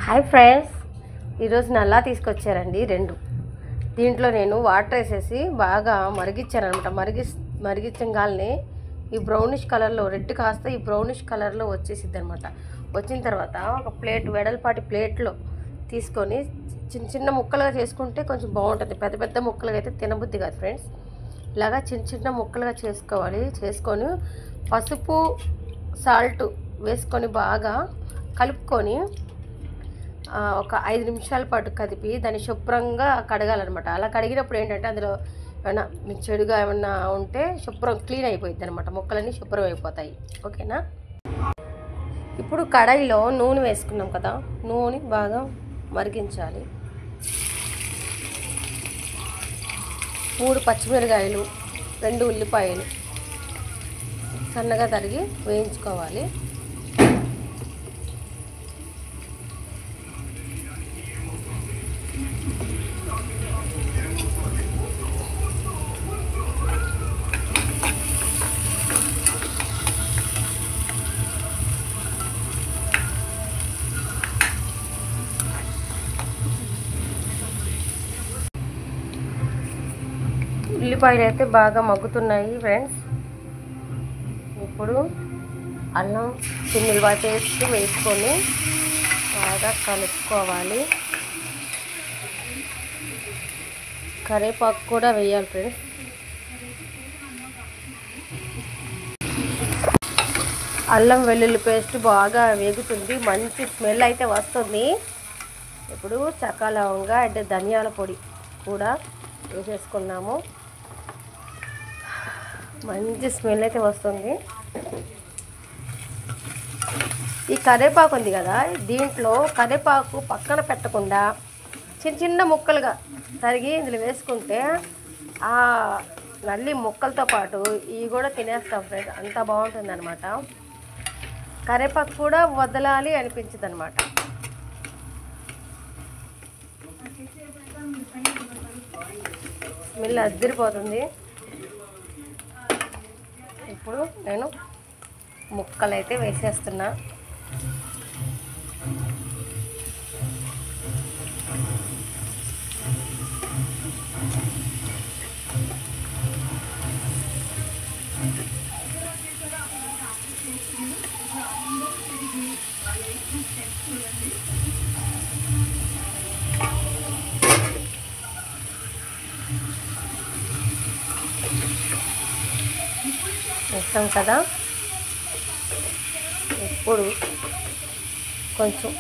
Hi friends, ఈరోజు నల్లా తీసుకొచ్చారండి రెండు. దీంట్లో నేను వాటర్ వేసేసి బాగా మరిగించాను అనమాట. మరిగించగానే ఈ బ్రౌనిష్ కలర్లో, రెడ్ కాస్త ఈ బ్రౌనిష్ కలర్లో వచ్చేసిద్ది అనమాట. వచ్చిన తర్వాత ఒక ప్లేట్, వెడల్పాటి ప్లేట్లో తీసుకొని చిన్న చిన్న ముక్కలుగా చేసుకుంటే కొంచెం బాగుంటుంది. పెద్ద పెద్ద ముక్కలుగా అయితే తినబుద్ధి కాదు ఫ్రెండ్స్. ఇలాగా చిన్న చిన్న ముక్కలుగా చేసుకోవాలి. చేసుకొని పసుపు, సాల్ట్ వేసుకొని బాగా కలుపుకొని ఒక 5 నిమిషాల పాటు కదిపి దాన్ని శుభ్రంగా కడగాలన్నమాట. అలా కడిగినప్పుడు ఏంటంటే అందులో ఏమైనా చెడుగా ఏమన్నా ఉంటే శుభ్రం క్లీన్ అయిపోయింది అనమాట. ముక్కలన్నీ శుభ్రం అయిపోతాయి. ఓకేనా? ఇప్పుడు కడాయిలో నూనె వేసుకున్నాం కదా, నూనె బాగా మరిగించాలి. 3 పచ్చిమిరకాయలు, 2 ఉల్లిపాయలు సన్నగా తరిగి వేయించుకోవాలి. ఉల్లిపాయలు అయితే బాగా మగ్గుతున్నాయి ఫ్రెండ్స్. ఇప్పుడు అల్లం చిన్నులుగా పేస్ట్ వేసుకొని బాగా కలుపుకోవాలి. కరివేపాకు కూడా వేయాలి ఫ్రెండ్స్. అల్లం వెల్లుల్లి పేస్ట్ బాగా వేగుతుంది, మంచి స్మెల్ అయితే వస్తుంది. ఇప్పుడు చెక్క, లవంగ అంటే ధనియాల పొడి కూడా వేసేసుకున్నాము. మంచి స్మెల్ అయితే వస్తుంది. ఈ కరివేపాకు ఉంది కదా, దీంట్లో కరివేపాకు పక్కన పెట్టకుండా చిన్న చిన్న ముక్కలుగా తరిగి ఇందులో వేసుకుంటే ఆ నల్లి ముక్కలతో పాటు ఇవి కూడా తినేస్తాం ఫ్రెండ్స్. అంత బాగుంటుంది అనమాట. కరివేపాకు కూడా వదలాలి అనిపించదు అనమాట. స్మెల్ అద్దరిపోతుంది. ఇప్పుడు నేను ముక్కలు అయితే వేసేస్తున్నా. వేస్తాం కదా. ఇప్పుడు కొంచెం